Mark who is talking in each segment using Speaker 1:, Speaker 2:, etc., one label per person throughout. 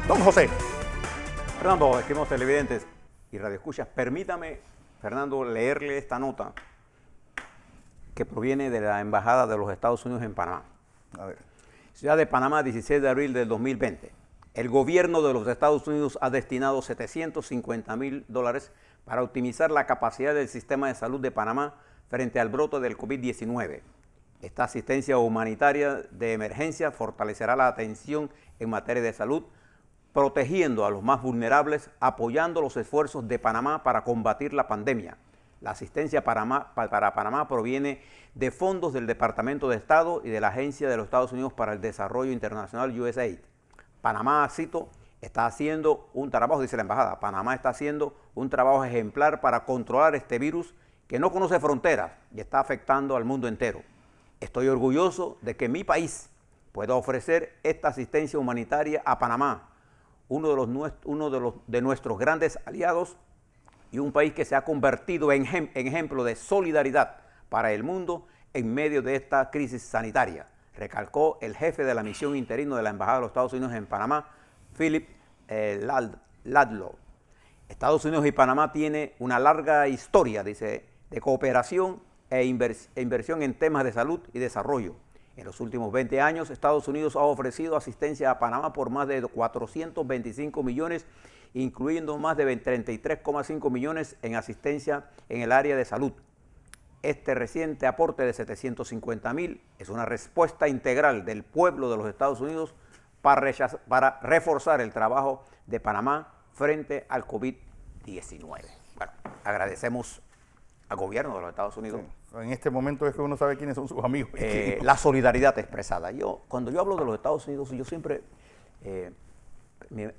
Speaker 1: Don José.
Speaker 2: Fernando, estimados televidentes y radioescuchas, permítame, Fernando, leerle esta nota que proviene de la Embajada de los Estados Unidos en Panamá.
Speaker 1: A ver.
Speaker 2: Ciudad de Panamá, 16 de abril del 2020. El gobierno de los Estados Unidos ha destinado $750,000 para optimizar la capacidad del sistema de salud de Panamá frente al brote del COVID-19. Esta asistencia humanitaria de emergencia fortalecerá la atención en materia de salud, protegiendo a los más vulnerables, apoyando los esfuerzos de Panamá para combatir la pandemia. La asistencia para Panamá proviene de fondos del Departamento de Estado y de la Agencia de los Estados Unidos para el Desarrollo Internacional, USAID. Panamá, cito, está haciendo un trabajo, dice la embajada, Panamá está haciendo un trabajo ejemplar para controlar este virus que no conoce fronteras y está afectando al mundo entero. Estoy orgulloso de que mi país pueda ofrecer esta asistencia humanitaria a Panamá, uno de nuestros grandes aliados y un país que se ha convertido en ejemplo de solidaridad para el mundo en medio de esta crisis sanitaria, recalcó el jefe de la misión interino de la Embajada de los Estados Unidos en Panamá, Philip Ladlow. Estados Unidos y Panamá tienen una larga historia, dice, de cooperación e inversión en temas de salud y desarrollo. En los últimos 20 años, Estados Unidos ha ofrecido asistencia a Panamá por más de 425 millones, incluyendo más de 33,5 millones en asistencia en el área de salud. Este reciente aporte de 750,000 es una respuesta integral del pueblo de los Estados Unidos para reforzar el trabajo de Panamá frente al COVID-19. Bueno, agradecemos al gobierno de los Estados Unidos.
Speaker 1: Sí. En este momento es que uno sabe quiénes son sus amigos.
Speaker 2: La solidaridad expresada. Cuando yo hablo de los Estados Unidos, yo siempre,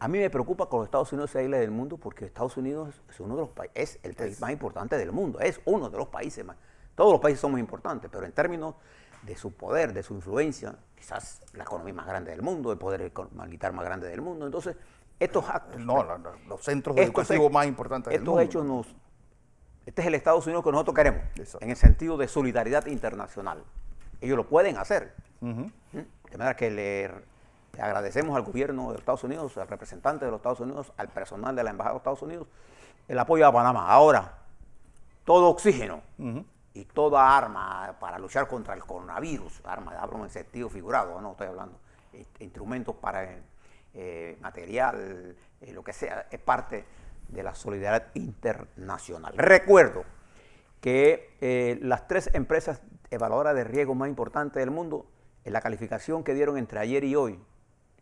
Speaker 2: a mí me preocupa que los Estados Unidos sea isla del mundo, porque Estados Unidos es uno de los es el país más importante del mundo, es uno de los países más. Todos los países son muy importantes, pero en términos de su poder, de su influencia, quizás la economía más grande del mundo, el poder militar más grande del mundo. Entonces, estos actos...
Speaker 1: los centros educativos más importantes del mundo.
Speaker 2: Estos hechos este es el Estados Unidos que nosotros queremos,
Speaker 1: Exacto,
Speaker 2: en el sentido de solidaridad internacional. Ellos lo pueden hacer. De manera que le agradecemos al gobierno de los Estados Unidos, al representante de los Estados Unidos, al personal de la Embajada de los Estados Unidos, el apoyo a Panamá. Ahora, todo oxígeno y toda arma para luchar contra el coronavirus, hablo en sentido figurado, no estoy hablando, instrumentos para material, lo que sea, es parte de la solidaridad internacional. Recuerdo que las 3 empresas evaluadoras de riesgo más importantes del mundo, en la calificación que dieron entre ayer y hoy,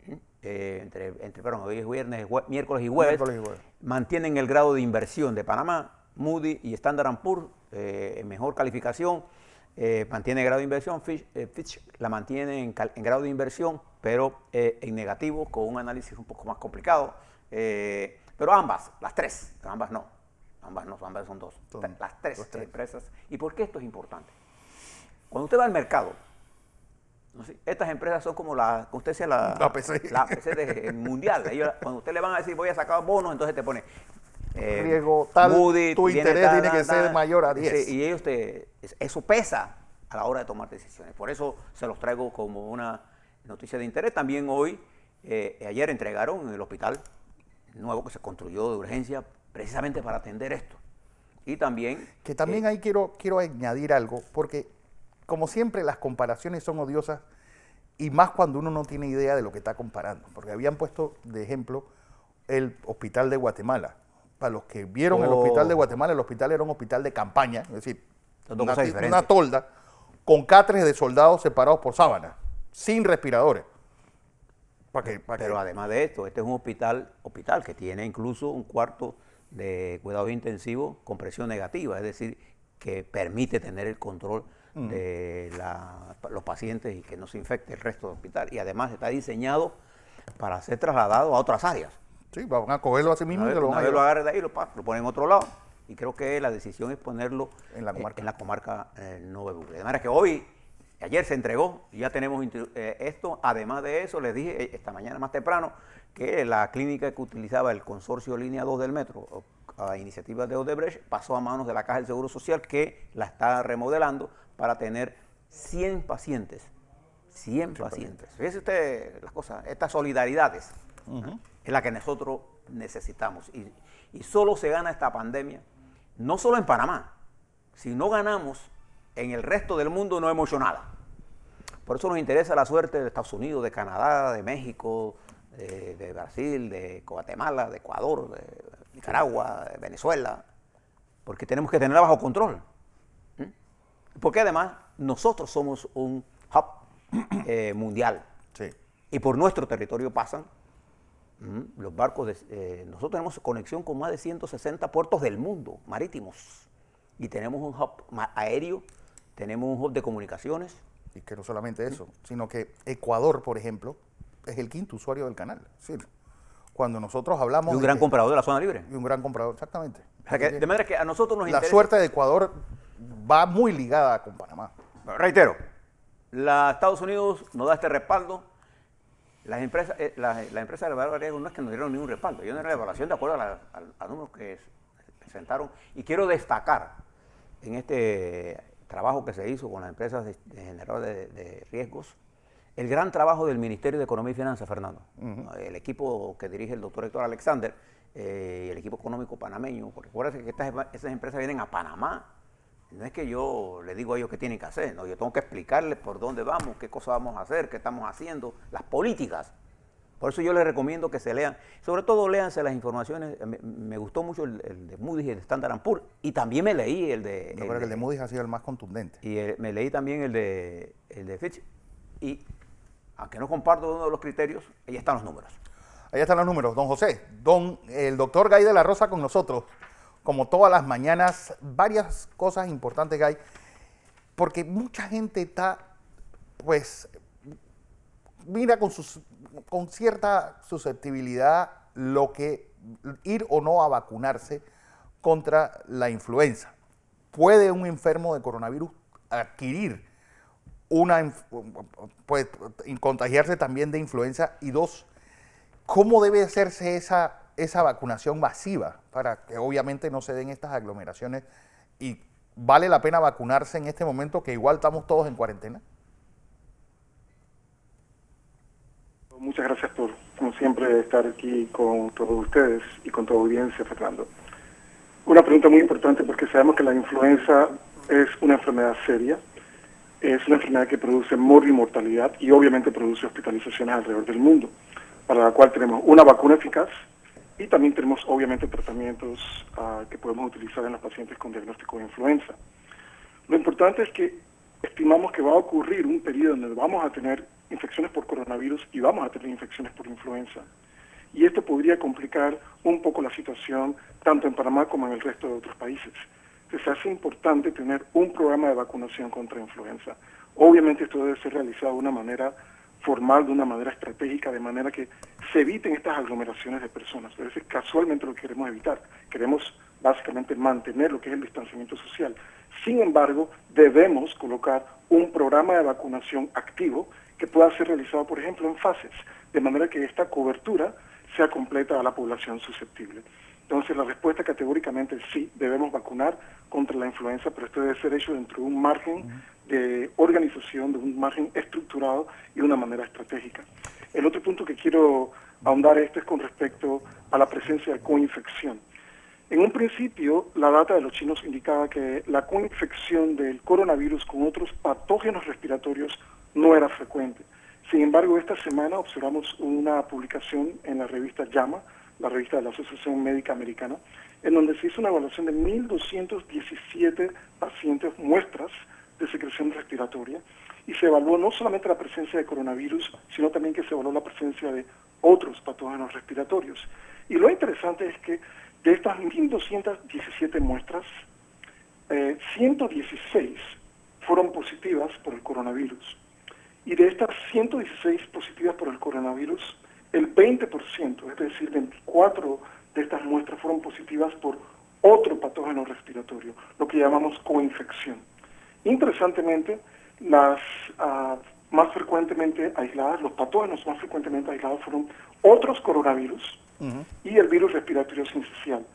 Speaker 2: hoy es viernes, miércoles y jueves, mantienen el grado de inversión de Panamá. Moody y Standard & Poor's, en mejor calificación, mantiene el grado de inversión. Fitch la mantiene en grado de inversión, pero en negativo, con un análisis un poco más complicado. Pero ambas, las 3, ambas son 2, las 3 empresas. ¿Y por qué esto es importante? Cuando usted va al mercado, no sé, estas empresas son como la PC mundial. Cuando usted le van a decir voy a sacar bonos, entonces te pone
Speaker 1: riesgo tal,
Speaker 2: Moody,
Speaker 1: tu interés tiene que ser mayor a 10.
Speaker 2: Sí, y ellos eso pesa a la hora de tomar decisiones. Por eso se los traigo como una noticia de interés. También hoy, ayer entregaron el hospital nuevo que se construyó de urgencia precisamente para atender esto. Y también...
Speaker 1: Que también ahí quiero añadir algo, porque como siempre las comparaciones son odiosas, y más cuando uno no tiene idea de lo que está comparando. Porque habían puesto de ejemplo el hospital de Guatemala. Para los que vieron el hospital de Guatemala, el hospital era un hospital de campaña, es decir, una tolda con catres de soldados separados por sábanas, sin respiradores.
Speaker 2: Pero además de esto, este es un hospital que tiene incluso un cuarto de cuidados intensivos con presión negativa, es decir, que permite tener el control de los pacientes y que no se infecte el resto del hospital. Y además está diseñado para ser trasladado a otras áreas.
Speaker 1: Sí, van a cogerlo a sí mismo y
Speaker 2: lo agarran de ahí, lo ponen en otro lado. Y creo que la decisión es ponerlo en la comarca Nueva Bugre. De manera que ayer se entregó, y ya tenemos esto. Además de eso, les dije esta mañana más temprano que la clínica que utilizaba el consorcio Línea 2 del metro, a iniciativa de Odebrecht, pasó a manos de la Caja del Seguro Social, que la está remodelando para tener 100 pacientes. 100 pacientes. Fíjese usted las cosas, estas solidaridades. es la que nosotros necesitamos. Y solo se gana esta pandemia, no solo en Panamá. Si no ganamos, en el resto del mundo no hemos hecho nada. Por eso nos interesa la suerte de Estados Unidos, de Canadá, de México, de Brasil, de Guatemala, de Ecuador, de Nicaragua, de Venezuela, porque tenemos que tenerla bajo control. Porque además nosotros somos un hub mundial.
Speaker 1: Sí.
Speaker 2: Y por nuestro territorio pasan los barcos. Nosotros tenemos conexión con más de 160 puertos del mundo, marítimos. Y tenemos un hub aéreo, tenemos un hub de comunicaciones.
Speaker 1: Y que no solamente eso, sino que Ecuador, por ejemplo, es el quinto usuario del canal. Es decir, cuando nosotros hablamos...
Speaker 2: Y un gran comprador de la zona libre.
Speaker 1: Y un gran comprador, exactamente.
Speaker 2: O sea que, de manera que a nosotros nos
Speaker 1: la
Speaker 2: interesa...
Speaker 1: suerte de Ecuador va muy ligada con Panamá.
Speaker 2: Reitero, Estados Unidos nos da este respaldo. Las empresas, la empresa de evaluación de riesgo no es que nos dieron ningún respaldo. Yo no era la evaluación de acuerdo a números que presentaron. Y quiero destacar en este trabajo que se hizo con las empresas de generadores de riesgos, el gran trabajo del Ministerio de Economía y Finanzas, Fernando. El equipo que dirige el doctor Héctor Alexander y el equipo económico panameño, porque recuerden que esas empresas vienen a Panamá. No es que yo le digo a ellos qué tienen que hacer, no, yo tengo que explicarles por dónde vamos, qué cosas vamos a hacer, qué estamos haciendo, las políticas. Por eso yo les recomiendo que se lean, sobre todo léanse las informaciones. Me gustó mucho el de Moody's y el de Standard & Poor's, y también me leí el de...
Speaker 1: Yo creo que el de Moody's ha sido el más contundente.
Speaker 2: Y me leí también el de Fitch, y aunque no comparto uno de los criterios, ahí están los números.
Speaker 1: Ahí están los números, don José. El doctor Gay de la Rosa con nosotros, como todas las mañanas, varias cosas importantes, Gay, porque mucha gente está, pues, mira con cierta susceptibilidad lo que ir o no a vacunarse contra la influenza. ¿Puede un enfermo de coronavirus adquirir pues, contagiarse también de influenza? Y dos, ¿cómo debe hacerse esa vacunación masiva para que obviamente no se den estas aglomeraciones? ¿Y vale la pena vacunarse en este momento que igual estamos todos en cuarentena?
Speaker 3: Muchas gracias por, como siempre, estar aquí con todos ustedes y con tu audiencia, Fernando. Una pregunta muy importante porque sabemos que la influenza es una enfermedad seria, es una enfermedad que produce mortalidad y obviamente produce hospitalizaciones alrededor del mundo, para la cual tenemos una vacuna eficaz y también tenemos obviamente tratamientos que podemos utilizar en los pacientes con diagnóstico de influenza. Lo importante es que estimamos que va a ocurrir un periodo en el que vamos a tener infecciones por coronavirus y vamos a tener infecciones por influenza. Y esto podría complicar un poco la situación tanto en Panamá como en el resto de otros países. Entonces hace importante tener un programa de vacunación contra influenza. Obviamente esto debe ser realizado de una manera formal, de una manera estratégica, de manera que se eviten estas aglomeraciones de personas. A veces casualmente lo queremos evitar. Queremos básicamente mantener lo que es el distanciamiento social. Sin embargo, debemos colocar un programa de vacunación activo que pueda ser realizado, por ejemplo, en fases, de manera que esta cobertura sea completa a la población susceptible. Entonces, la respuesta categóricamente es sí, debemos vacunar contra la influenza, pero esto debe ser hecho dentro de un margen de organización, de un margen estructurado y de una manera estratégica. El otro punto que quiero ahondar es con respecto a la presencia de coinfección. En un principio, la data de los chinos indicaba que la coinfección del coronavirus con otros patógenos respiratorios no era frecuente. Sin embargo, esta semana observamos una publicación en la revista JAMA, la revista de la Asociación Médica Americana, en donde se hizo una evaluación de 1.217 pacientes, muestras de secreción respiratoria, y se evaluó no solamente la presencia de coronavirus, sino también que se evaluó la presencia de otros patógenos respiratorios. Y lo interesante es que de estas 1.217 muestras, 116 fueron positivas por el coronavirus. Y de estas 116 positivas por el coronavirus, el 20%, es decir, 24 de estas muestras fueron positivas por otro patógeno respiratorio, lo que llamamos coinfección. Interesantemente, las más frecuentemente aisladas, los patógenos más frecuentemente aislados fueron otros coronavirus y el virus respiratorio sincicial.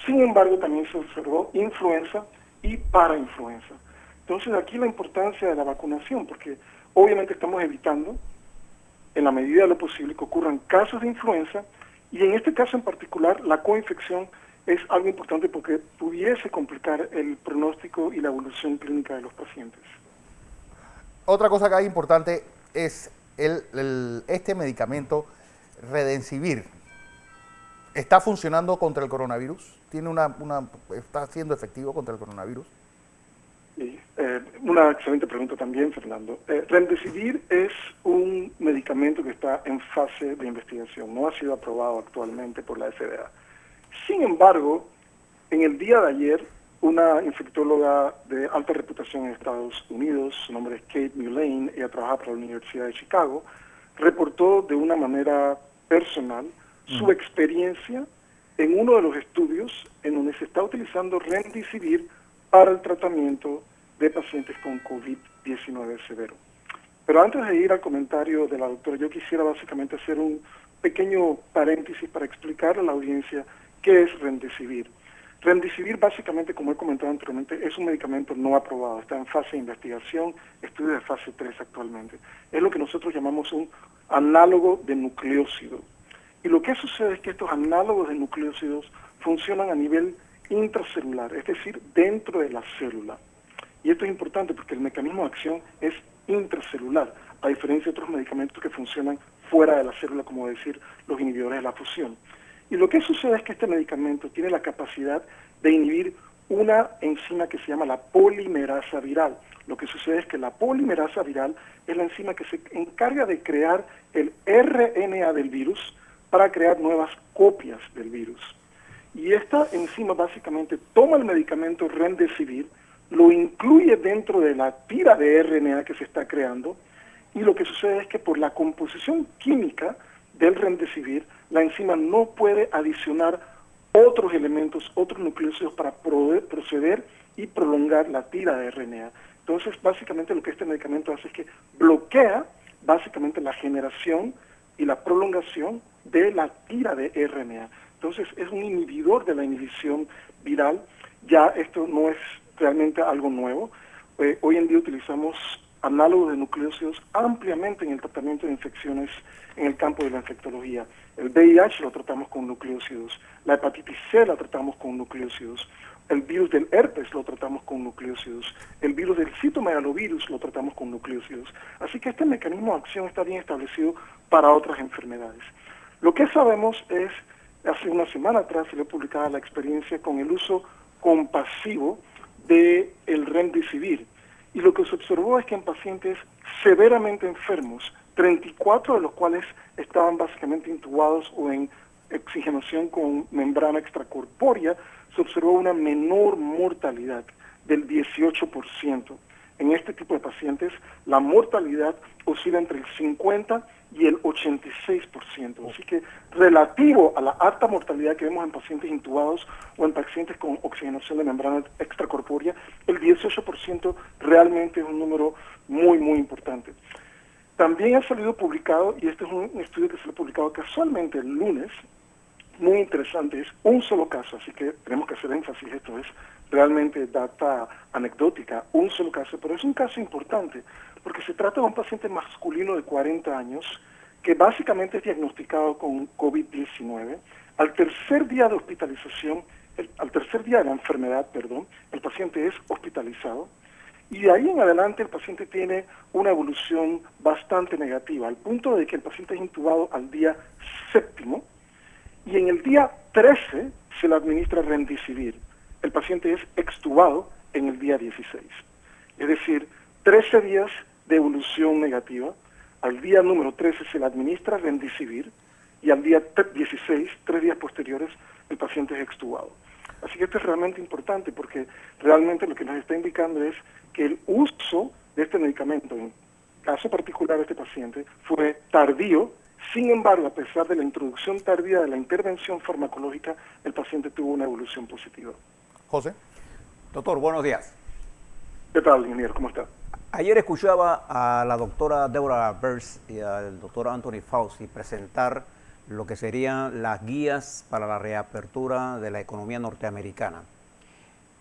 Speaker 3: Sin embargo, también se observó influenza y parainfluenza. Entonces, aquí la importancia de la vacunación, porque obviamente estamos evitando, en la medida de lo posible, que ocurran casos de influenza Y en este caso en particular, la coinfección es algo importante porque pudiese complicar el pronóstico y la evolución clínica de los pacientes.
Speaker 1: Otra cosa que hay importante es este medicamento Remdesivir. ¿Está funcionando contra el coronavirus? ¿Está siendo efectivo contra el coronavirus?
Speaker 3: Sí, una excelente pregunta también, Fernando. Remdesivir es un medicamento que está en fase de investigación, no ha sido aprobado actualmente por la FDA. Sin embargo, en el día de ayer, una infectóloga de alta reputación en Estados Unidos, su nombre es Kate Mullane, ella trabaja para la Universidad de Chicago, reportó de una manera personal su experiencia en uno de los estudios en donde se está utilizando Remdesivir para el tratamiento de pacientes con COVID-19 severo. Pero antes de ir al comentario de la doctora, yo quisiera básicamente hacer un pequeño paréntesis para explicar a la audiencia qué es Remdesivir. Remdesivir básicamente, como he comentado anteriormente, es un medicamento no aprobado, está en fase de investigación, estudio de fase 3 actualmente. Es lo que nosotros llamamos un análogo de nucleócido. Y lo que sucede es que estos análogos de nucleócidos funcionan a nivel intracelular, es decir, dentro de la célula. Y esto es importante porque el mecanismo de acción es intracelular, a diferencia de otros medicamentos que funcionan fuera de la célula, como decir los inhibidores de la fusión. Y lo que sucede es que este medicamento tiene la capacidad de inhibir una enzima que se llama la polimerasa viral. Lo que sucede es que la polimerasa viral es la enzima que se encarga de crear el RNA del virus para crear nuevas copias del virus. Y esta enzima básicamente toma el medicamento Remdesivir, lo incluye dentro de la tira de RNA que se está creando, y lo que sucede es que por la composición química del Remdesivir, la enzima no puede adicionar otros elementos, otros nucleócidos para proceder y prolongar la tira de RNA. Entonces, básicamente lo que este medicamento hace es que bloquea básicamente la generación y la prolongación de la tira de RNA. Entonces, es un inhibidor de la inhibición viral. Ya esto no es realmente algo nuevo. Hoy en día utilizamos análogos de nucleócidos ampliamente en el tratamiento de infecciones en el campo de la infectología. El VIH lo tratamos con nucleócidos, la hepatitis C la tratamos con nucleócidos, el virus del herpes lo tratamos con nucleócidos, el virus del citomegalovirus lo tratamos con nucleócidos. Así que este mecanismo de acción está bien establecido para otras enfermedades. Lo que sabemos es, hace una semana atrás se le publicaba la experiencia con el uso compasivo del Remdesivir. Y lo que se observó es que en pacientes severamente enfermos, 34 de los cuales estaban básicamente intubados o en oxigenación con membrana extracorpórea, se observó una menor mortalidad del 18%. En este tipo de pacientes, la mortalidad oscila entre el 50 y el 86%. Así que relativo a la alta mortalidad que vemos en pacientes intubados o en pacientes con oxigenación de membrana extracorpórea, el 18% realmente es un número muy, muy importante. También ha salido publicado, y este es un estudio que se ha publicado casualmente el lunes, muy interesante, es un solo caso, así que tenemos que hacer énfasis, esto es realmente data anecdótica, un solo caso, pero es un caso importante, porque se trata de un paciente masculino de 40 años, que básicamente es diagnosticado con COVID-19. Al tercer día de hospitalización, al tercer día de la enfermedad, perdón, el paciente es hospitalizado, y de ahí en adelante el paciente tiene una evolución bastante negativa, al punto de que el paciente es intubado al día 7, y en el día 13 se le administra Remdesivir. El paciente es extubado en el día 16. Es decir, 13 días de evolución negativa, al día número 13 se le administra Remdesivir y al día 16, 3 días posteriores, el paciente es extubado. Así que esto es realmente importante porque realmente lo que nos está indicando es que el uso de este medicamento, en caso particular de este paciente, fue tardío. Sin embargo, a pesar de la introducción tardía de la intervención farmacológica, el paciente tuvo una evolución positiva.
Speaker 1: José.
Speaker 2: Doctor, buenos días.
Speaker 3: ¿Qué tal, ingeniero? ¿Cómo está?
Speaker 2: Ayer escuchaba a la doctora Deborah Birx y al doctor Anthony Fauci presentar lo que serían las guías para la reapertura de la economía norteamericana.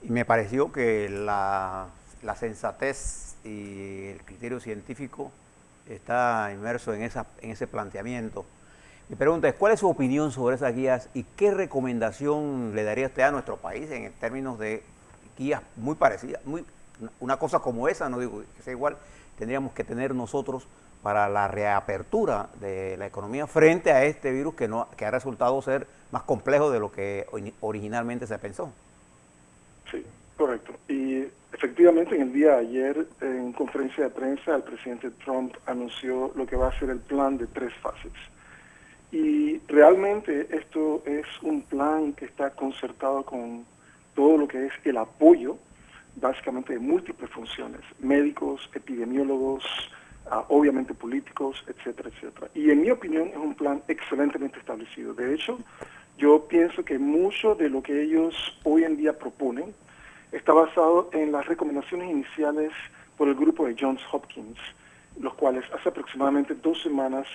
Speaker 2: Y me pareció que la sensatez y el criterio científico está inmerso en ese planteamiento. Mi pregunta es, ¿cuál es su opinión sobre esas guías y qué recomendación le daría usted a nuestro país en términos de guías muy parecidas? Una cosa como esa, no digo que sea igual, tendríamos que tener nosotros para la reapertura de la economía frente a este virus que ha resultado ser más complejo de lo que originalmente se pensó.
Speaker 3: Sí, correcto. Y efectivamente en el día de ayer, en conferencia de prensa, el presidente Trump anunció lo que va a ser el plan de 3 fases. Y realmente esto es un plan que está concertado con todo lo que es el apoyo, básicamente de múltiples funciones, médicos, epidemiólogos, obviamente políticos, etcétera, etcétera. Y en mi opinión es un plan excelentemente establecido. De hecho, yo pienso que mucho de lo que ellos hoy en día proponen está basado en las recomendaciones iniciales por el grupo de Johns Hopkins, los cuales hace aproximadamente 2 semanas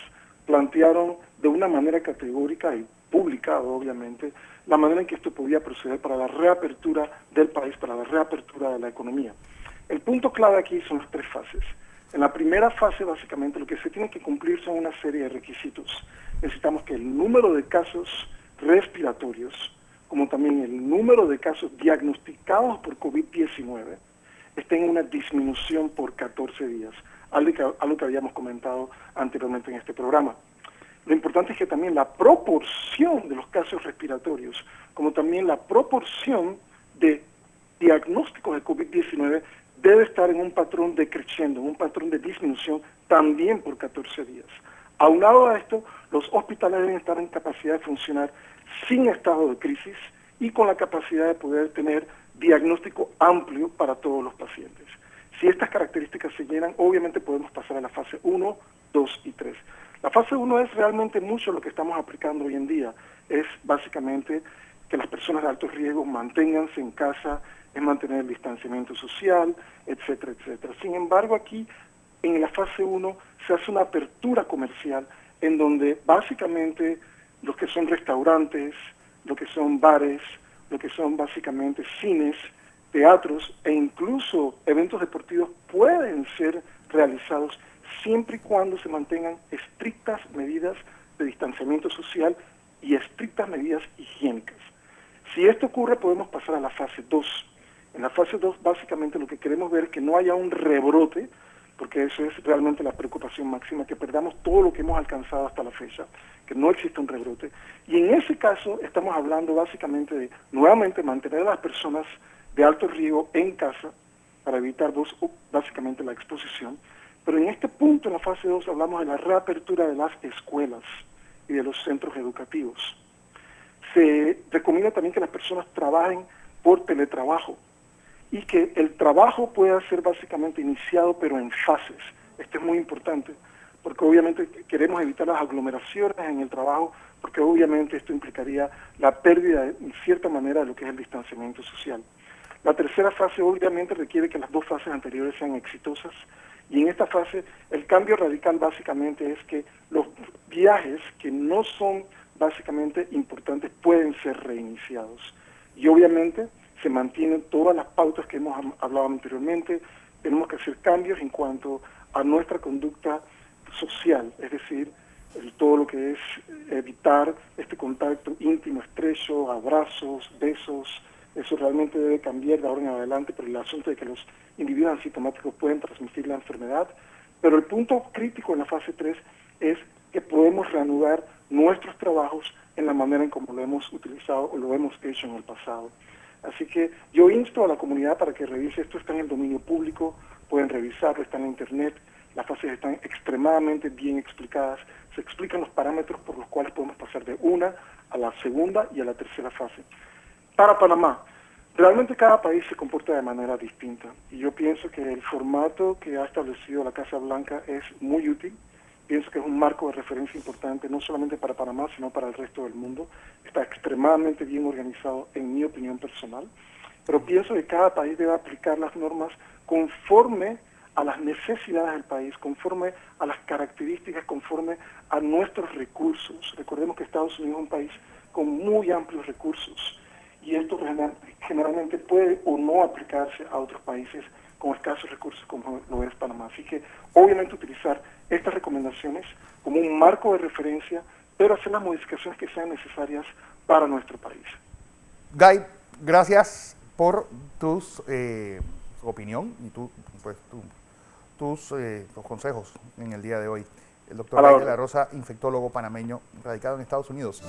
Speaker 3: plantearon de una manera categórica y publicado, obviamente, la manera en que esto podía proceder para la reapertura del país, para la reapertura de la economía. El punto clave aquí son las 3 fases. En la primera fase, básicamente, lo que se tiene que cumplir son una serie de requisitos. Necesitamos que el número de casos respiratorios, como también el número de casos diagnosticados por COVID-19, esté en una disminución por 14 días, algo que habíamos comentado anteriormente en este programa. Lo importante es que también la proporción de los casos respiratorios, como también la proporción de diagnósticos de COVID-19, debe estar en un patrón decreciendo, en un patrón de disminución también por 14 días. Aunado a esto, los hospitales deben estar en capacidad de funcionar sin estado de crisis y con la capacidad de poder tener diagnóstico amplio para todos los pacientes. Si estas características se llenan, obviamente podemos pasar a la fase 1, 2 y 3. La fase 1 es realmente mucho lo que estamos aplicando hoy en día. Es básicamente que las personas de alto riesgo manténganse en casa, es mantener el distanciamiento social, etcétera, etcétera. Sin embargo, aquí en la fase 1 se hace una apertura comercial en donde básicamente los que son restaurantes, lo que son bares, lo que son básicamente cines, teatros e incluso eventos deportivos pueden ser realizados siempre y cuando se mantengan estrictas medidas de distanciamiento social y estrictas medidas higiénicas. Si esto ocurre, podemos pasar a la fase 2. En la fase 2, básicamente, lo que queremos ver es que no haya un rebrote, porque eso es realmente la preocupación máxima, que perdamos todo lo que hemos alcanzado hasta la fecha, que no existe un rebrote. Y en ese caso, estamos hablando básicamente de, nuevamente, mantener a las personas de alto riesgo en casa para evitar básicamente la exposición. Pero en este punto, en la fase 2, hablamos de la reapertura de las escuelas y de los centros educativos. Se recomienda también que las personas trabajen por teletrabajo y que el trabajo pueda ser básicamente iniciado, pero en fases. Esto es muy importante, porque obviamente queremos evitar las aglomeraciones en el trabajo, porque obviamente esto implicaría la pérdida, en cierta manera, de lo que es el distanciamiento social. La tercera fase obviamente requiere que las 2 fases anteriores sean exitosas, y en esta fase el cambio radical básicamente es que los viajes que no son básicamente importantes pueden ser reiniciados. Y obviamente se mantienen todas las pautas que hemos hablado anteriormente. Tenemos que hacer cambios en cuanto a nuestra conducta social, es decir, todo lo que es evitar este contacto íntimo, estrecho, abrazos, besos. Eso realmente debe cambiar de ahora en adelante por el asunto de que los individuos asintomáticos pueden transmitir la enfermedad. Pero el punto crítico en la fase 3 es que podemos reanudar nuestros trabajos en la manera en como lo hemos utilizado o lo hemos hecho en el pasado. Así que yo insto a la comunidad para que revise. Esto está en el dominio público, pueden revisarlo, está en internet, las fases están extremadamente bien explicadas, se explican los parámetros por los cuales podemos pasar de una a la segunda y a la tercera fase. Para Panamá, realmente cada país se comporta de manera distinta y yo pienso que el formato que ha establecido la Casa Blanca es muy útil. Pienso que es un marco de referencia importante, no solamente para Panamá, sino para el resto del mundo. Está extremadamente bien organizado, en mi opinión personal. Pero pienso que cada país debe aplicar las normas conforme a las necesidades del país, conforme a las características, conforme a nuestros recursos. Recordemos que Estados Unidos es un país con muy amplios recursos. Y esto generalmente puede o no aplicarse a otros países con escasos recursos como lo es Panamá. Así que obviamente utilizar estas recomendaciones como un marco de referencia pero hacer las modificaciones que sean necesarias para nuestro país.
Speaker 1: Guy, gracias por tus opinión y tus consejos en el día de hoy. El doctor Guy de la Rosa, infectólogo panameño radicado en Estados Unidos.